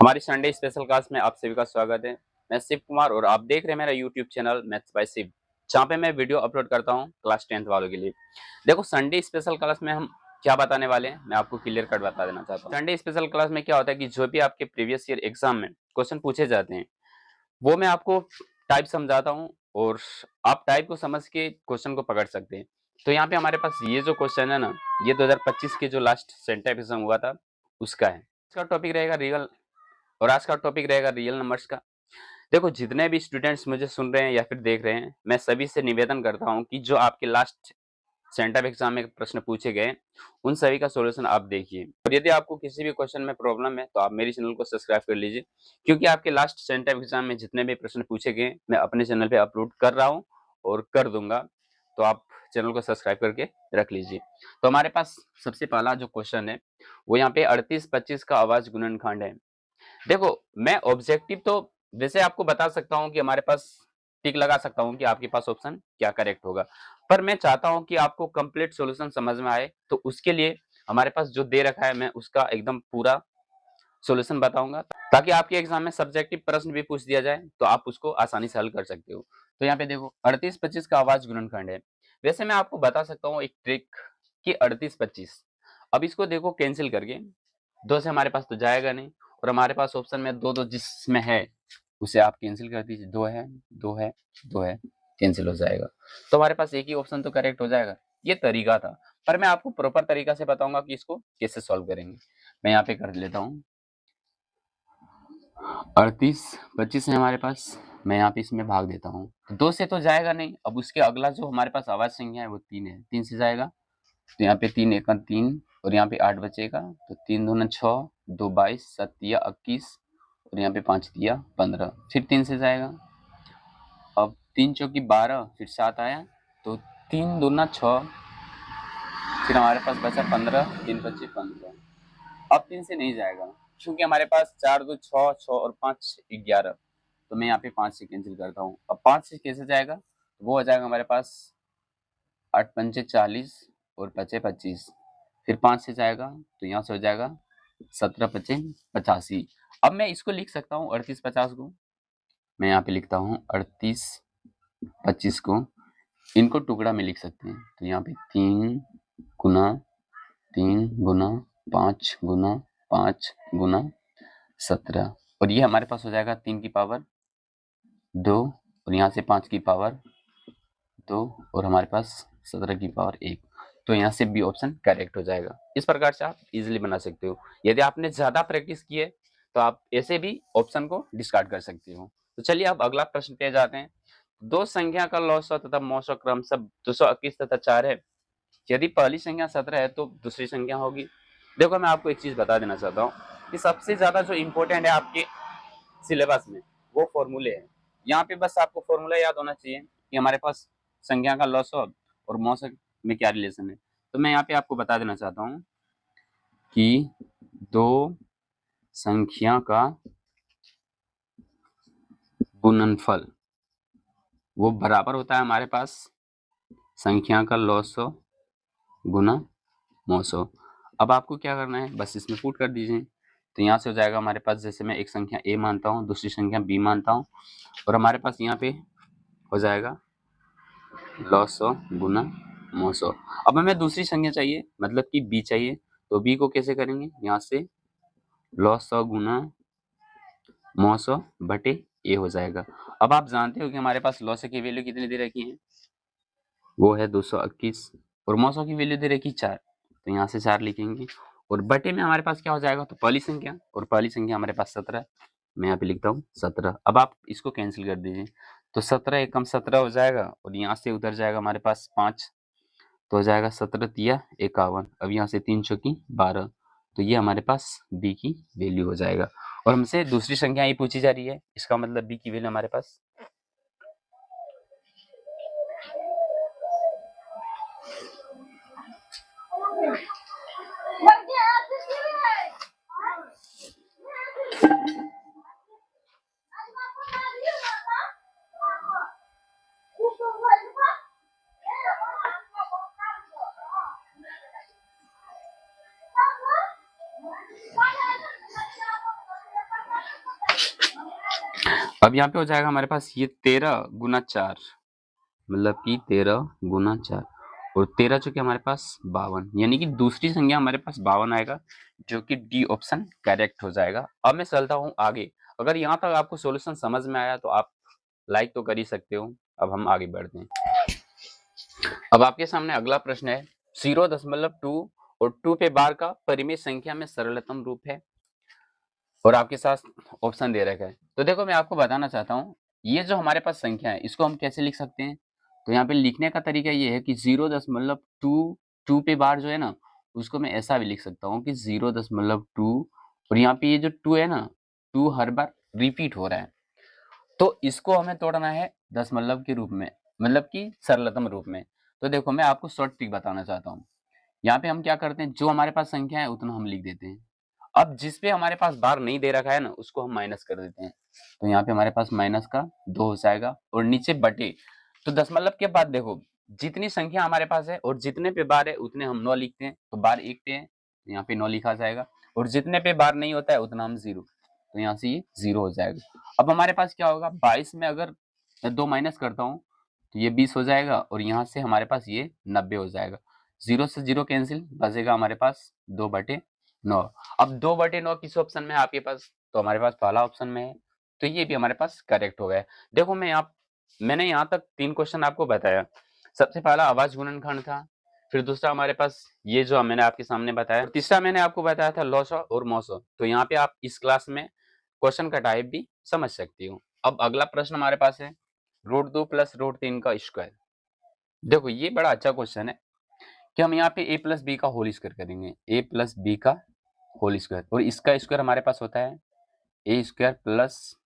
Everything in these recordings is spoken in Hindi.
हमारी संडे स्पेशल क्लास में आप सभी का स्वागत है। मैं शिव कुमार और आप देख रहे हैं मेरा YouTube channel maths by Shiv, जहाँ पे मैं वीडियो अपलोड करता हूँ क्लास 10th वालों के लिए। देखो, संडे स्पेशल क्लास में हम क्या बताने वाले हैं, मैं आपको क्लियर कट बता देना चाहता हूँ। संडे स्पेशल क्लास में क्या होता है कि जो भी आपके प्रीवियस ईयर एग्जाम में क्वेश्चन पूछे जाते हैं वो मैं आपको टाइप समझाता हूँ और आप टाइप को समझ के क्वेश्चन को पकड़ सकते हैं। तो यहाँ पे हमारे पास ये जो क्वेश्चन है ना, ये 2025 के जो लास्ट सेंटर एग्जाम हुआ था उसका है। इसका टॉपिक रहेगा रियल और आज का टॉपिक रहेगा रियल नंबर्स का। देखो, जितने भी स्टूडेंट्स मुझे सुन रहे हैं या फिर देख रहे हैं, मैं सभी से निवेदन करता हूं कि जो आपके लास्ट सेंटर एग्जाम में प्रश्न पूछे गए उन सभी का सॉल्यूशन आप देखिए। और यदि आपको किसी भी क्वेश्चन में प्रॉब्लम है तो आप मेरे चैनल को सब्सक्राइब कर लीजिए, क्योंकि आपके लास्ट सेंटर एग्जाम में जितने भी प्रश्न पूछे गए मैं अपने चैनल पे अपलोड कर रहा हूँ और कर दूंगा। तो आप चैनल को सब्सक्राइब करके रख लीजिए। तो हमारे पास सबसे पहला जो क्वेश्चन है वो यहाँ पे 38-25 का आवाज गुणनखंड है। देखो, मैं ऑब्जेक्टिव तो वैसे आपको बता सकता हूं कि हमारे पास टिक लगा सकता हूं कि आपके पास ऑप्शन क्या करेक्ट होगा, पर मैं चाहता हूं कि आपको कंप्लीट सॉल्यूशन समझ में आए। तो उसके लिए हमारे पास जो दे रखा है मैं उसका एकदम पूरा सॉल्यूशन बताऊंगा, ताकि आपके एग्जाम में सब्जेक्टिव प्रश्न भी पूछ दिया जाए तो आप उसको आसानी से हल कर सकते हो। तो यहाँ पे देखो, 38-25 का आवाज गुणनखंड है। वैसे मैं आपको बता सकता हूँ एक ट्रिक कि 38-25, अब इसको देखो कैंसिल करके, दो से हमारे पास तो जाएगा नहीं और हमारे पास ऑप्शन में दो दो जिसमें है उसे आप कैंसिल कर दीजिए। दो है, दो है, दो है, कैंसिल हो जाएगा। तो हमारे पास एक ही ऑप्शन तो करेक्ट हो जाएगा। ये तरीका था, पर मैं आपको प्रॉपर तरीका से बताऊंगा कि इसको कैसे सॉल्व करेंगे। मैं यहाँ पे कर लेता हूँ। 38-25 है हमारे पास, मैं यहाँ पे इसमें भाग देता हूँ। तो दो से तो जाएगा नहीं, अब उसके अगला जो हमारे पास आवाज संख्या है वो 3 है, 3 से जाएगा। तो यहाँ पे 3 एकम 3 और यहाँ पे 8 बचेगा। तो 3 दूना 6, 2 22, 7 तिया 21 और यहाँ पे 5 तिया 15, फिर 3 से जाएगा। अब 3 चौकी 12, फिर 7 आया तो 3 दूना 6, फिर हमारे पास बचा 15, 3 बचे 15। अब 3 से नहीं जाएगा क्योंकि हमारे पास 4 2 6, 6 और 5 11। तो मैं यहाँ पे 5 से कैंसिल करता हूँ। अब 5 से कैसे जाएगा, तो वो हो जाएगा हमारे पास 8 पंचे 40 और बचे 25, फिर 5 से जाएगा तो यहाँ से हो जाएगा 17 पचे 85। अब मैं इसको लिख सकता हूँ 38-50 को, मैं यहाँ पे लिखता हूँ 38-25 को, इनको टुकड़ा में लिख सकते हैं। तो यहाँ पे 3 गुना 3 गुना 5 गुना 5 गुना 17 और ये हमारे पास हो जाएगा 3 की पावर 2 और यहाँ से 5 की पावर 2 और हमारे पास 17 की पावर 1। तो यहाँ से बी ऑप्शन करेक्ट हो जाएगा। इस प्रकार से आप इजीली बना सकते हो। यदि आपने ज्यादा प्रैक्टिस की है तो आप ऐसे भी ऑप्शन को डिस्कार्ड कर सकते हो। तो चलिए अब अगला प्रश्न पे जाते हैं। दो संख्या का लौसा तथा मौसा क्रम सब 221 तथा 4 है। यदि पहली संख्या 17 है तो दूसरी संख्या होगी। देखो, मैं आपको एक चीज बता देना चाहता हूँ कि सबसे ज्यादा जो इंपॉर्टेंट है आपके सिलेबस में वो फॉर्मूले हैं। यहाँ पे बस आपको फॉर्मूला याद होना चाहिए कि हमारे पास संख्या का लॉसव और मौसक में क्या रिलेशन है। तो मैं यहाँ पे आपको बता देना चाहता हूँ कि दो संख्या का गुणनफल वो बराबर होता है हमारे पास संख्या का लॉसव गुना मौसव। अब आपको क्या करना है, बस इसमें पुट कर दीजिए। तो यहाँ से हो जाएगा हमारे पास, जैसे मैं एक संख्या a मानता हूँ, दूसरी संख्या b मानता हूँ और हमारे पास यहाँ पे हो जाएगा लॉसव गुना मौसौ। अब हमें दूसरी संख्या चाहिए, मतलब कि b चाहिए। तो b को कैसे करेंगे, यहाँ से लॉसव गुना मौसौ बटे a हो जाएगा। अब आप जानते हो कि हमारे पास लॉसव की वैल्यू कितनी दे रखी है, वो है 221 और मौसौ की वैल्यू दे रखी 4। तो यहाँ से 4 लिखेंगे और बटे में हमारे पास क्या हो जाएगा, तो पहली संख्या, और पहली संख्या हमारे पास 17। मैं यहाँ पे लिखता हूँ 17। अब आप इसको कैंसिल कर दीजिए। तो 17 एकम 17 हो जाएगा और यहाँ से उधर जाएगा हमारे पास 5, तो हो जाएगा 17 तिया 51। अब यहाँ से 3 चौकी 12, तो ये हमारे पास बी की वैल्यू हो जाएगा। और हमसे दूसरी संख्या ही पूछी जा रही है, इसका मतलब बी की वैल्यू हमारे पास अब यहाँ पे हो जाएगा हमारे पास ये 13 गुना 4, मतलब कि 13 गुना 4 और 13 चूंकि हमारे पास 52, यानी कि दूसरी संख्या हमारे पास 52 आएगा, जो कि डी ऑप्शन करेक्ट हो जाएगा। अब मैं चलता हूँ आगे। अगर यहाँ तक आपको सॉल्यूशन समझ में आया तो आप लाइक तो कर ही सकते हो। अब हम आगे बढ़ते हैं। अब आपके सामने अगला प्रश्न है 0.2 और 2 पे बार का परिमेय संख्या में सरलतम रूप है और आपके साथ ऑप्शन दे रखा है। तो देखो मैं आपको बताना चाहता हूँ, ये जो हमारे पास संख्या है इसको हम कैसे लिख सकते हैं। तो यहाँ पे लिखने का तरीका ये है कि 0.2 2 पे बार जो है ना, उसको मैं ऐसा भी लिख सकता हूँ कि 0.2 और यहाँ पे ये जो 2 है ना, 2 हर बार रिपीट हो रहा है, तो इसको हमें तोड़ना है दशमलव के रूप में, मतलब कि सरलतम रूप में। तो देखो मैं आपको शॉर्ट ट्रिक बताना चाहता हूँ। यहाँ पे हम क्या करते हैं, जो हमारे पास संख्या है उतना हम लिख देते हैं। अब जिस पे हमारे पास बार नहीं दे रखा है ना, उसको हम माइनस कर देते हैं। तो यहाँ पे हमारे पास माइनस का 2 हो जाएगा और नीचे बटे। तो दशमलव के बाद देखो जितनी संख्या हमारे पास है और जितने पे बार है उतने हम 9 लिखते हैं। तो बार 1 पे है तो यहाँ पे 9 लिखा जाएगा और जितने पे बार नहीं होता है उतना हम 0, तो यहाँ से ये 0 हो जाएगा। अब हमारे पास क्या होगा, 22 में अगर मैं 2 माइनस करता हूँ तो ये 20 हो जाएगा और यहाँ से हमारे पास ये 90 हो जाएगा। 0 से 0 कैंसिल, बचेगा हमारे पास 2/9। अब 2/9 किस ऑप्शन में है आपके पास, तो हमारे पास पहला ऑप्शन में है, तो ये भी हमारे पास करेक्ट हो गया। देखो मैंने यहाँ तक 3 क्वेश्चन आपको बताया। सबसे पहला आवाज गुणनखंड था, फिर दूसरा हमारे पास ये जो मैंने आपके सामने बताया, तीसरा मैंने आपको बताया था लॉसॉ और मॉसॉ। तो यहाँ पे आप इस क्लास में क्वेश्चन का टाइप भी समझ सकती हो। अब अगला प्रश्न हमारे पास है √2 प्लस √3 का स्क्वायर। देखो ये बड़ा अच्छा क्वेश्चन है कि हम यहाँ पे a प्लस बी का होल स्क्वायर करेंगे, a प्लस बी का होल स्क्वायर, और इसका स्क्वायर हमारे पास होता है A square plus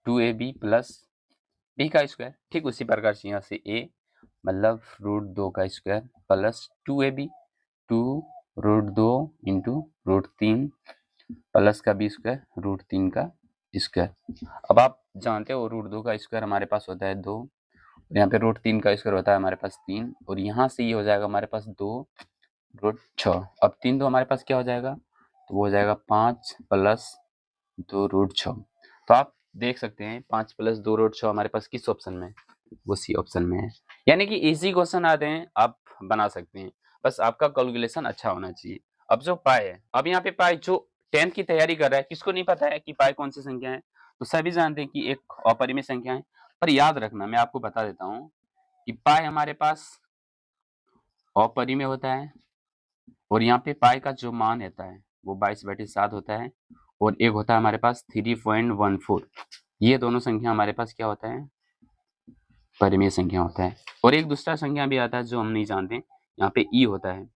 2ab plus B का स्क्वायर। ठीक उसी प्रकार से यहाँ से a मतलब √2 का square plus 2ab 2 √2 into √3 plus का बी स्क्वायर √3 का स्क्वायर। अब आप जानते हो √2 का स्क्वायर हमारे पास होता है 2, यहाँ पे √3 का स्क्वायर होता है हमारे पास 3, और यहाँ से ये हो जाएगा हमारे पास 2√6। अब 3 तो हमारे पास क्या हो जाएगा, तो वो हो जाएगा 5 प्लस 2√6। तो आप देख सकते हैं 5 प्लस 2√6 हमारे पास किस ऑप्शन में, वो सी ऑप्शन में है। यानी कि इजी क्वेश्चन आते हैं, आप बना सकते हैं, बस आपका कैलकुलेशन अच्छा होना चाहिए। अब जो पाई है, अब यहाँ पे पाई जो 10th की तैयारी कर रहा है, किसको नहीं पता है कि पाई कौन सी संख्या है, तो सभी जानते हैं कि एक अपरिमेय संख्या है। पर याद रखना, मैं आपको बता देता हूँ कि पाई हमारे पास अपरिमेय होता है और यहाँ पे पाई का जो मान रहता है वो 22/7 होता है, और एक होता है हमारे पास 3.14। ये दोनों संख्या हमारे पास क्या होता है, परिमेय संख्या होता है। और एक दूसरा संख्या भी आता है जो हम नहीं जानते, यहाँ पे ई होता है।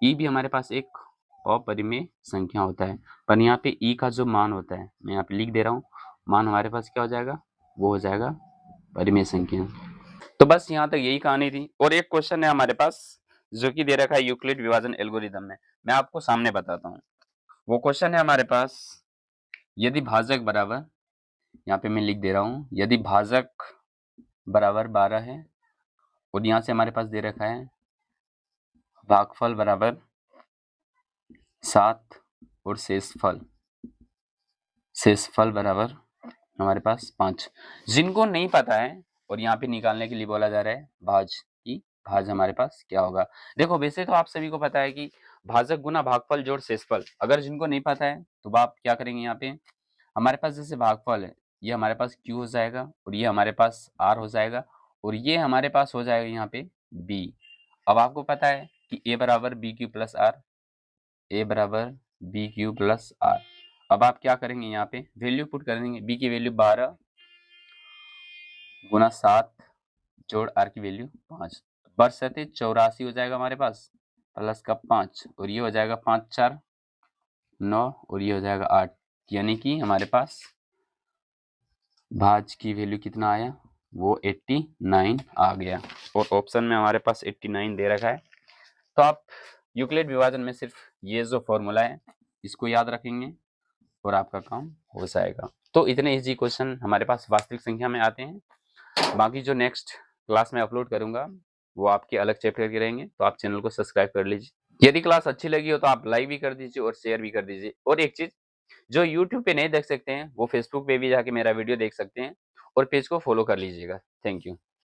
ई भी हमारे पास एक अपरिमेय संख्या होता है, पर यहाँ पे ई का जो मान होता है, मैं यहाँ पे लिख दे रहा हूँ, मान हमारे पास क्या हो जाएगा, वो हो जाएगा परिमेय संख्या। तो बस यहाँ तक यही कहानी थी। और एक क्वेश्चन है हमारे पास जो कि दे रखा है यूक्लिड विभाजन एल्गोरिदम में, मैं आपको सामने बताता हूँ। वो क्वेश्चन है हमारे पास, यदि भाजक बराबर, यहाँ पे मैं लिख दे रहा हूँ, यदि भाजक बराबर 12 है और यहाँ से हमारे पास दे रखा है भागफल बराबर 7 और शेषफल बराबर हमारे पास 5। जिनको नहीं पता है और यहाँ पे निकालने के लिए बोला जा रहा है भाज हमारे पास क्या होगा। देखो वैसे तो आप सभी को पता है कि भाजक गुना भागफल जोड़ शेषफल। अगर जिनको नहीं पता है तो आप क्या करेंगे, यहाँ पे हमारे पास जैसे भागफल है, ये हमारे पास q हो जाएगा और ये हमारे पास r हो जाएगा और ये हमारे पास हो जाएगा यहाँ पे b। अब आपको पता है कि a बराबर BQ प्लस r, a बराबर BQ प्लस r। अब आप क्या करेंगे, यहाँ पे वैल्यू पुट कर देंगे, b की वैल्यू 12 गुना 7 जोड़ r की वैल्यू 5, बशर्ते 84 हो जाएगा हमारे पास प्लस का 5, और ये हो जाएगा 5 4 9 और ये हो जाएगा 8, यानी कि हमारे पास भाज की वैल्यू कितना आया, वो 89 आ गया। और ऑप्शन में हमारे पास 89 दे रखा है। तो आप यूक्लिड विभाजन में सिर्फ ये जो फॉर्मूला है इसको याद रखेंगे और आपका काम हो जाएगा। तो इतने इजी क्वेश्चन हमारे पास वास्तविक संख्या में आते हैं। बाकी जो नेक्स्ट क्लास में अपलोड करूंगा वो आपके अलग चैप्टर के रहेंगे, तो आप चैनल को सब्सक्राइब कर लीजिए। यदि क्लास अच्छी लगी हो तो आप लाइक भी कर दीजिए और शेयर भी कर दीजिए। और एक चीज, जो यूट्यूब पे नहीं देख सकते हैं वो फेसबुक पे भी जाके मेरा वीडियो देख सकते हैं और पेज को फॉलो कर लीजिएगा। Thank you.